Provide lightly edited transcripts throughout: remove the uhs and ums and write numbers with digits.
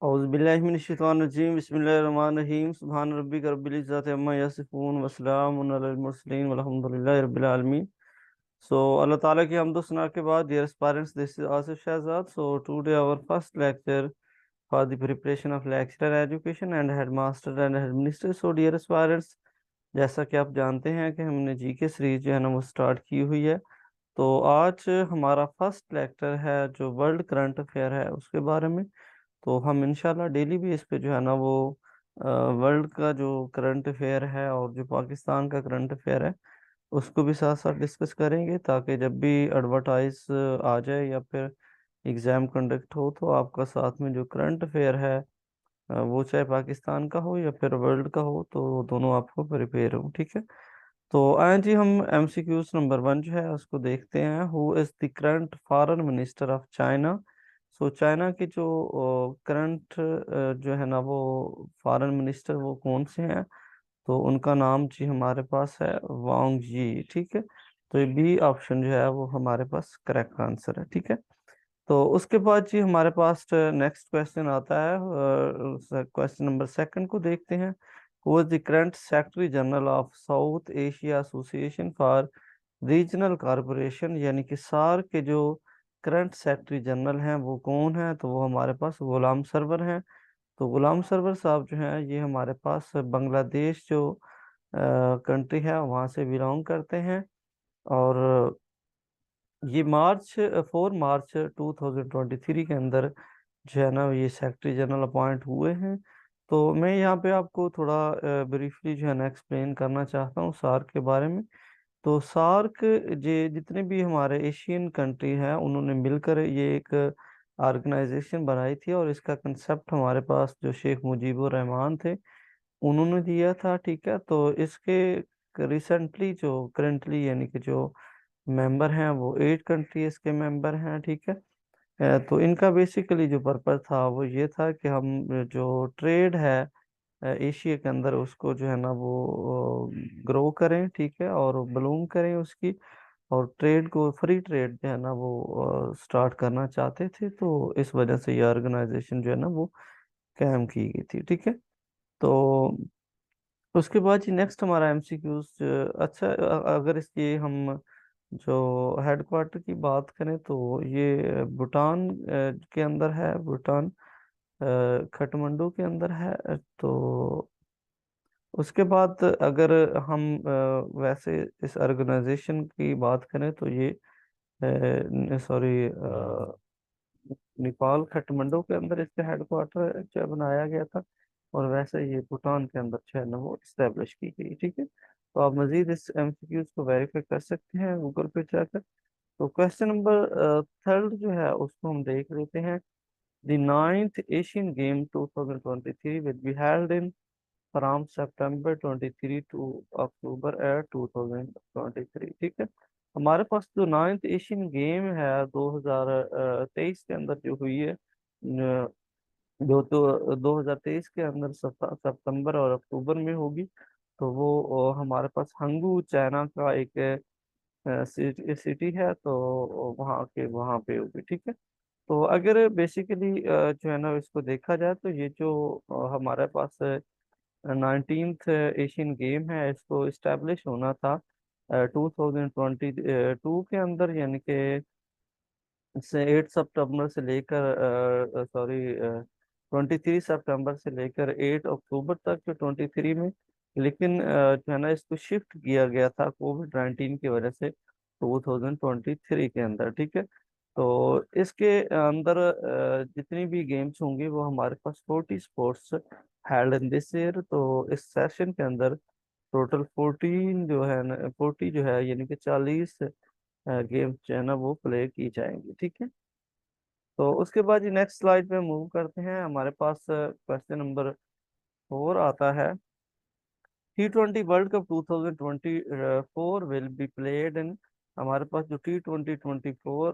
औज़ुबिल्लाहिमिनश्शैतानिर्रजीम बिस्मिल्लाहिर्रहमानिर्रहीम सुब्हान रब्बिक रब्बिल इज़्ज़ति अम्मा यसिफून वस्सलामुन अलल मुरसलीन वल्हम्दुलिल्लाहि रब्बिल आलमीन। So Allah Ta'ala ki hamd sana ke baad, dear aspirants, this is Asif Shahzad. So today our first lecture for the preparation of lecturer education and headmaster and headmistress. So dear aspirants, जैसा कि आप जानते हैं कि हमने GK series जो है ना वो स्टार्ट की हुई है। तो आज हमारा फर्स्ट लेक्चर है जो वर्ल्ड करंट अफेयर है उसके बारे में। तो हम इंशाल्लाह डेली बेस पे जो है ना वो वर्ल्ड का जो करंट अफेयर है और जो पाकिस्तान का करंट अफेयर है उसको भी साथ साथ डिस्कस करेंगे, ताकि जब भी एडवर्टाइज आ जाए या फिर एग्ज़ाम कंडक्ट हो तो आपका साथ में जो करंट अफेयर है वो चाहे पाकिस्तान का हो या फिर वर्ल्ड का हो तो दोनों आपको प्रिपेयर हो। ठीक है, तो आए जी हम एमसीक्यूज नंबर 1 जो है उसको देखते हैं। Who is the current foreign minister of China. So China के जो करंट जो है ना वो फॉरेन मिनिस्टर वो कौन से हैं, तो उनका नाम जी हमारे पास है वांग जी। ठीक है, तो ये बी ऑप्शन जो है वो हमारे पास करेक्ट आंसर है। ठीक है, तो उसके बाद जी हमारे पास नेक्स्ट क्वेश्चन आता है। क्वेश्चन नंबर सेकंड को देखते हैं। Who is the current secretary general of south Asia association for regional corporation, यानी कि सार के जो करंट सेक्रेटरी जनरल हैं वो कौन है, तो वो हमारे पास गुलाम सरवर हैं। तो गुलाम सरवर साहब जो हैं ये हमारे पास बांग्लादेश जो कंट्री है वहाँ से बिलोंग करते हैं। और ये 4 मार्च 2023 के अंदर जो है ना ये सेक्रेटरी जनरल अपॉइंट हुए हैं। तो मैं यहाँ पे आपको थोड़ा ब्रीफली जो है ना एक्सप्लेन करना चाहता हूँ सार्क के बारे में। तो सार्क जे जितने भी हमारे एशियन कंट्री हैं उन्होंने मिलकर ये एक ऑर्गेनाइजेशन बनाई थी, और इसका कंसेप्ट हमारे पास जो शेख मुजीबुर रहमान थे उन्होंने दिया था। ठीक है, तो इसके रिसेंटली जो करंटली यानी कि जो मेंबर हैं वो 8 कंट्रीज के मेंबर हैं। ठीक है, तो इनका बेसिकली जो पर्पस था वो ये था कि हम जो ट्रेड है एशिया के अंदर उसको जो है ना वो ग्रो करें। ठीक है, और बलूम करें उसकी, और ट्रेड को फ्री ट्रेड जो है ना वो स्टार्ट करना चाहते थे। तो इस वजह से ये ऑर्गेनाइजेशन जो है ना वो कायम की गई थी। ठीक है, तो उसके बाद जी नेक्स्ट हमारा एमसीक्यूज। अच्छा, अगर इसकी हम जो हेडक्वार्टर की बात करें तो ये भूटान के अंदर है। भूटान काठमांडू के अंदर है। तो उसके बाद अगर हम वैसे इस ऑर्गेनाइजेशन की बात करें तो ये सॉरी नेपाल काठमांडू के अंदर इसका हेडक्वार्टर जो बनाया गया था, और वैसे ये भूटान के अंदर जो है ना वो इस्टेब्लिश की गई। ठीक है, तो आप मजीद इस एमसीक्यूज को वेरीफाई कर सकते हैं गूगल पे जाकर। तो क्वेश्चन नंबर थर्ड जो है उसको हम देख लेते हैं। The ninth Asian game 2023 will be held in from September 23 to October 2023। ठीक है, हमारे पास जो नाइन्थ एशियन गेम है 2023 के अंदर जो हुई है, जो तो 2023 के अंदर सितंबर और अक्टूबर में होगी। तो वो हमारे पास हंगू चाइना का एक सिटी है, तो वहाँ पे होगी। ठीक है, तो अगर बेसिकली जो है ना इसको देखा जाए तो ये जो हमारे पास 19th एशियन गेम है इसको इस्टेब्लिश होना था 2022 के अंदर, यानी कि से 8 सितंबर से लेकर 23 सितंबर से लेकर 8 अक्टूबर तक जो 23 में। लेकिन जो है ना इसको शिफ्ट किया गया था कोविड 19 की वजह से 2023 के अंदर। ठीक है, तो इसके अंदर जितनी भी गेम्स होंगी वो हमारे पास 40 sports held in this year. तो इस सेशन के अंदर टोटल 14 जो है ना 40 जो है यानी कि 40 गेम्स जो है ना वो प्ले की जाएंगी। ठीक है, तो उसके बाद ये नेक्स्ट स्लाइड पे मूव करते हैं। हमारे पास क्वेश्चन नंबर 4 आता है। T20 world cup 2024 will be played in. हमारे पास जो T20 24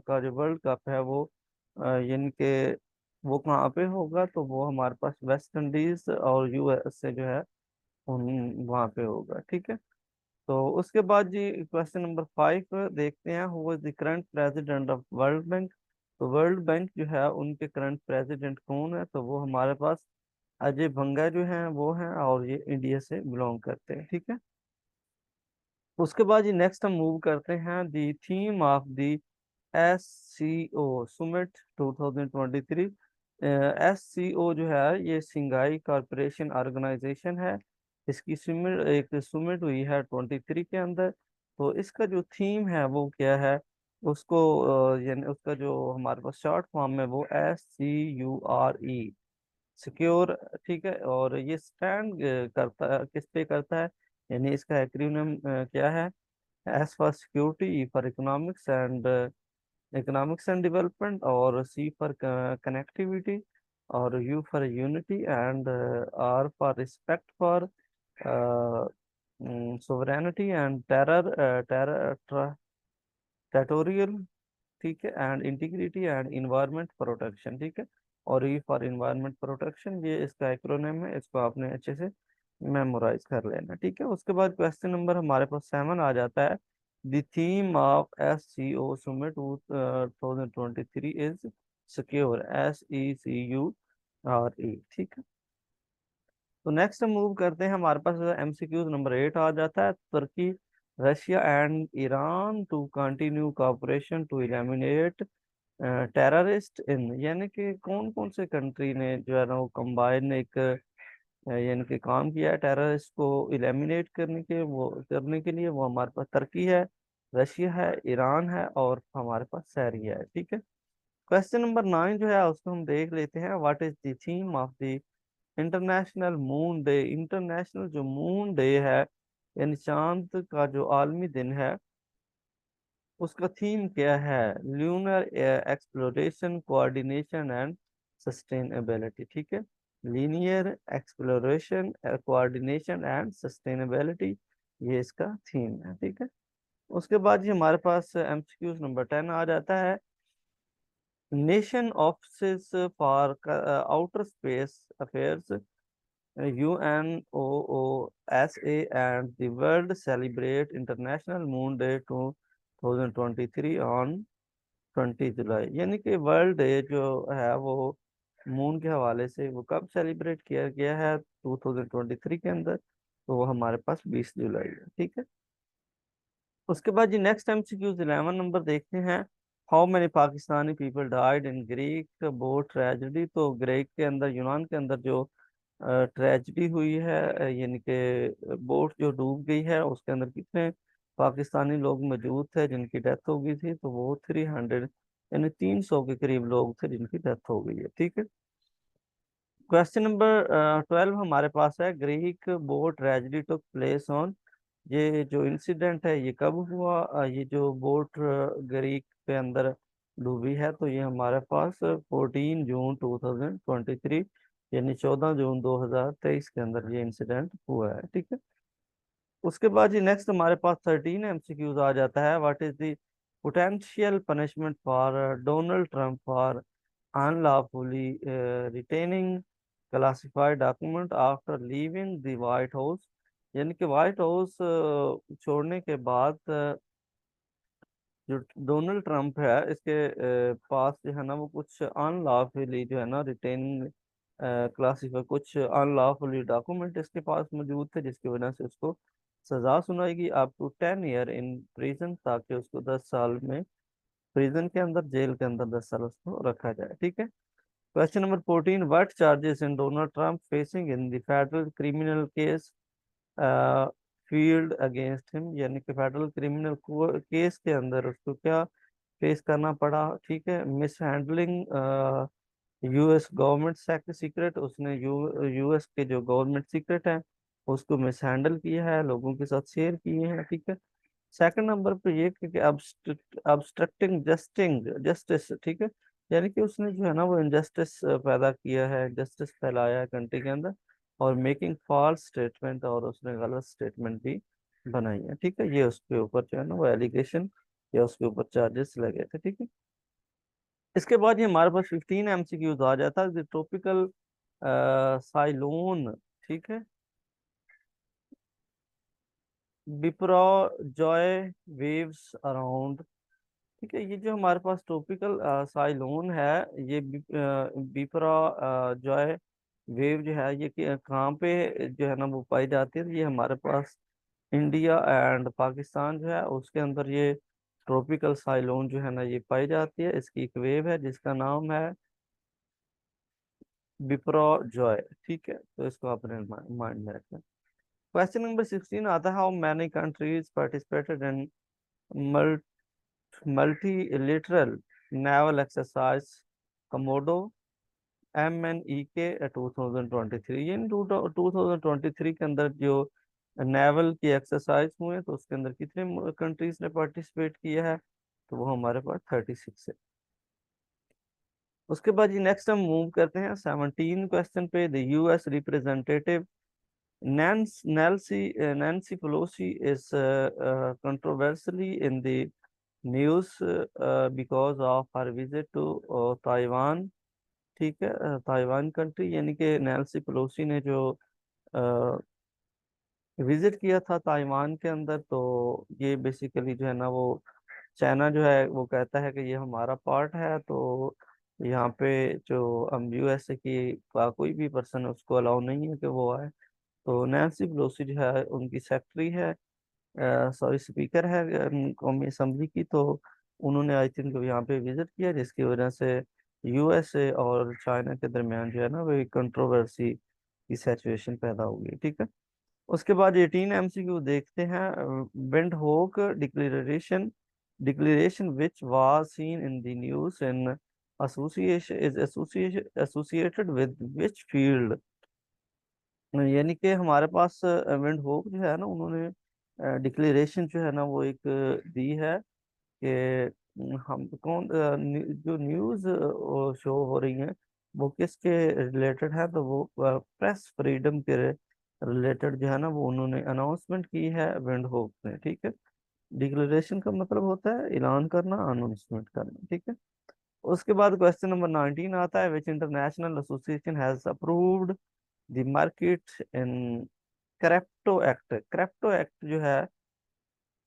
का जो वर्ल्ड कप है वो यानी कि वो कहाँ पे होगा, तो वो हमारे पास वेस्ट इंडीज और यूएस से जो है उन वहाँ पे होगा। ठीक है, तो उसके बाद जी क्वेश्चन नंबर 5 देखते हैं। Who is the current president of world bank. तो वर्ल्ड बैंक जो है उनके करंट प्रेसिडेंट कौन है? तो वो हमारे पास अजय भंगा जो हैं वो हैं, और ये इंडिया से बिलोंग करते हैं, ठीक है। उसके बाद ये नेक्स्ट हम मूव करते हैं the theme of the S C O summit 2023। S C O जो है ये सिंगाई कॉरपोरेशन ऑर्गेनाइजेशन है। इसकी सुमिट एक सुमिट हुई है 23 के अंदर। तो इसका जो थीम है वो क्या है? उसको यानी उसका जो हमारे पास शॉर्ट फॉर्म है वो SCURE, सिक्योर, ठीक है। और ये स्टैंड करता है किस पे करता है? यानी इसका एक्रोनिम क्या है? S for security, E for economics and development, और सी फॉर कनेक्टिविटी, और U for unity, and R for respect for sovereignty and territorial, ठीक है, and integrity and environment protection, ठीक है। और ई फॉर इन्वायरमेंट प्रोटेक्शन, ये इसका acronym है, इसको आपने अच्छे से मेमोराइज कर लेना, ठीक है। उसके बाद क्वेश्चन नंबर हमारे पास 7 आ जाता है। The theme of SCO Sumit 2023 is secure, SECURE, ठीक है। तो नेक्स्ट हम मूव करते हैं, हमारे पास MCQs नंबर 8 आ जाता है। Turkey, Russia and Iran to continue cooperation to eliminate terrorist in, यानी कि कौन कौन से कंट्री ने जो है ना वो कंबाइन एक यानी कि काम किया है टेररिस्ट को एलिमिनेट करने के लिए। वो हमारे पास तुर्की है, रशिया है, ईरान है, और हमारे पास सीरिया है, ठीक है। क्वेश्चन नंबर 9 जो है उसको हम देख लेते हैं। What is the theme of the international moon day? International जो मून डे है यानी चांद का जो आलमी दिन है, उसका थीम क्या है? Lunar exploration, coordination and sustainability, ठीक है। Linear exploration, coordination and sustainability, ये इसका थीम है, ठीक है। उसके बाद ये हमारे पास MCQs नंबर 10 आ जाता है। Nation office for outer space affairs, UNOOSA and the world celebrate International Moon Day 2023 on 20 जुलाई, यानी कि वर्ल्ड डे जो है वो मून के हवाले से वो कब सेलिब्रेट किया गया है? 2023 के अंदर। तो वो हमारे पास 20 जुलाई है, ठीक है। उसके बाद जी नेक्स्ट MCQs 11 नंबर देखते हैं। How many Pakistani people died in Greek boat tragedy? तो ग्रीक के अंदर, यूनान के अंदर जो ट्रेजेडी हुई है यानी कि बोट जो डूब गई है, उसके अंदर कितने पाकिस्तानी लोग मौजूद थे जिनकी डेथ हो गई थी? तो वो 300 यानी 300 के करीब लोग थे जिनकी डेथ हो गई है, ठीक है। क्वेश्चन नंबर 12 हमारे पास है। Greek boat tragedy took place on, ये जो इंसिडेंट है ये कब हुआ? ये जो बोट ग्रीक के अंदर डूबी है, तो ये हमारे पास 14 जून 2023 यानी 14 जून 2023 के अंदर ये इंसिडेंट हुआ है, ठीक है। उसके बाद ये नेक्स्ट हमारे पास 13 MCQs आ जाता है। What is the potential punishment for Donald Trump for unlawfully retaining classified document after leaving the white house? यानी कि व्हाइट हाउस छोड़ने के बाद जो डोनाल्ड ट्रंप है इसके पास जो है ना वो कुछ अनलॉफुली जो है ना रिटेनिंग क्लासिफाई, कुछ अनलॉफुली डॉक्यूमेंट इसके पास मौजूद थे, जिसकी वजह से उसको सजा सुनाएगी up to 10 year in prison, ताकि उसको 10 साल में प्रिजन के अंदर, जेल के अंदर 10 साल उसको रखा जाए, ठीक है। Question number 14, what charges in Donald Trump facing in the federal criminal case field against him? यानी कि फेडरल क्रिमिनल केस के अंदर उसको क्या फेस करना पड़ा? ठीक है, miss handling US government secret, उसने US के जो गवर्नमेंट सीक्रेट है उसको मिस हैंडल किया है, लोगों के साथ शेयर किए हैं, ठीक है। सेकंड नंबर पे ये कि अब्स्ट्रक्टिंग जस्टिस, ठीक है, यानी कि उसने जो है ना वो इनजस्टिस पैदा किया है, जस्टिस फैलाया है कंट्री के अंदर, और मेकिंग फॉल्स स्टेटमेंट, और उसने गलत स्टेटमेंट भी बनाई है, ठीक है। ये उसके ऊपर जो है ना वो एलिगेशन या उसके ऊपर चार्जेस लगे थे, ठीक है। इसके बाद ये हमारे पास 15 MCQs आ जाता है। ट्रॉपिकल साइलोन, ठीक है, बिपरा जॉय वेव्स अराउंड ठीक है, ये जो हमारे पास ट्रॉपिकल साइक्लोन है, ये बिपरा जॉय वेव जो है, ये कहाँ पे जो है ना वो पाई जाती है? तो ये हमारे पास इंडिया एंड पाकिस्तान जो है उसके अंदर ये ट्रॉपिकल साइक्लोन जो है ना ये पाई जाती है। इसकी एक वेव है जिसका नाम है बिपरा जॉय। ठीक है, तो इसको अपने माइंड में रखें। क्वेश्चन नंबर 16 आता है, how many countries participated in multilateral naval exercise Komodo MNEK 2023? ये 2023 के अंदर जो नेवल की एक्सरसाइज हुए तो उसके अंदर कितने कंट्रीज ने पार्टिसिपेट किया है? तो वो हमारे पास 36 है। उसके बाद ये नेक्स्ट हम मूव करते हैं 17 क्वेश्चन पे। The US representative Nancy Pelosi is controversially in the news because of her visit to Taiwan। ठीक है, ताइवान कंट्री, यानी कि नैन्सी पेलोसी ने जो विजिट किया था ताइवान के अंदर, तो ये बेसिकली जो है ना वो चाइना जो है वो कहता है कि ये हमारा पार्ट है, तो यहाँ पे जो हम USA की कोई भी पर्सन है उसको अलाउ नहीं है कि वो आए। तो नैन्सी पेलोसी जो है उनकी सेक्रेटरी है, सॉरी स्पीकर है कौमी असम्बली की, तो उन्होंने आई थिंक यहाँ पे विजिट किया, जिसकी वजह से USA और चाइना के दरमियान जो है ना वो एक कंट्रोवर्सी की सिचुएशन पैदा हो गई। ठीक है, उसके बाद 18 MCQ देखते हैं। विंड होक declaration declaration which was seen in the news in association is associated with which field? यानी कि हमारे पास विंड होक जो है ना, उन्होंने डिक्लेरेशन जो है ना वो एक दी है कि हम कौन जो न्यूज़ शो हो रही है वो किसके रिलेटेड है? तो वो प्रेस फ्रीडम के रिलेटेड जो है ना वो उन्होंने अनाउंसमेंट की है विंड होक ने। ठीक है, डिक्लेरेशन का मतलब होता है ऐलान करना, अनाउंसमेंट करना। ठीक है, उसके बाद क्वेश्चन नंबर 19 आता है, विच international association has approved the market in crypto act जो है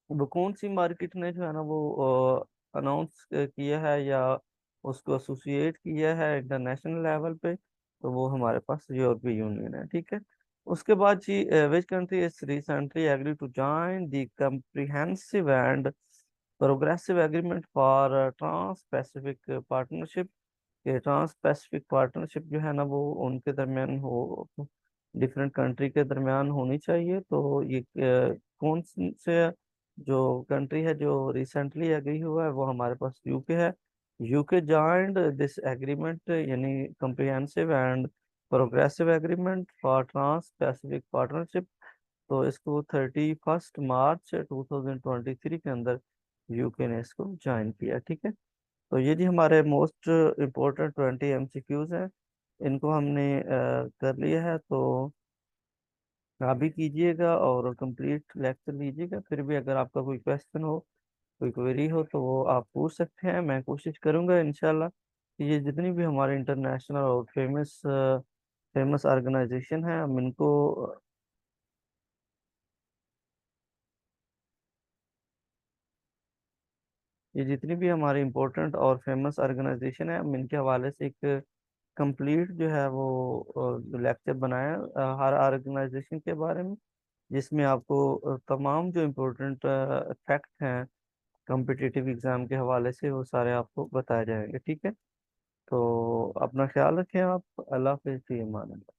वो कौन सी मार्केट ने जो है ना वो अनाउंस किया है या उसको एसोसिएट किया है इंटरनेशनल लेवल पे? तो वो हमारे पास यूरोपीय यूनियन है। ठीक है, उसके बाद जी, which country is recently agree to join the Comprehensive and progressive agreement for trans Pacific Partnership? ये ट्रांस पैसिफिक पार्टनरशिप जो है ना वो उनके दरमियान हो, डिफरेंट कंट्री के दरमियान होनी चाहिए। तो ये कौन से जो कंट्री है जो रिसेंटली एग्री हुआ है? वो हमारे पास यूके है। यूके जॉइंड दिस एग्रीमेंट, यानी comprehensive and progressive agreement for trans Pacific partnership. तो इसको 31 मार्च 2023 के अंदर यूके ने इसको ज्वाइन किया। ठीक है, तो ये जी हमारे मोस्ट इम्पोर्टेंट 20 MCQs हैं, इनको हमने कर लिया है। तो आप भी कीजिएगा और कंप्लीट लेक्चर लीजिएगा। फिर भी अगर आपका कोई क्वेश्चन हो, कोई क्वेरी हो, तो वो आप पूछ सकते हैं। मैं कोशिश करूंगा इंशाल्लाह कि ये जितनी भी हमारे इंटरनेशनल और फेमस ऑर्गेनाइजेशन है हम इनको, ये जितनी भी हमारी इम्पोर्टेंट और फेमस ऑर्गेनाइजेशन है हम इनके हवाले से एक कंप्लीट जो है वो लेक्चर बनाया हर ऑर्गेनाइजेशन के बारे में, जिसमें आपको तमाम जो इम्पोर्टेंट फैक्ट हैं कम्पिटिटिव एग्जाम के हवाले से वो सारे आपको बताए जाएंगे। ठीक है, तो अपना ख्याल रखें आप। अल्लाह हाफिज़, फ़ी अमान अल्लाह।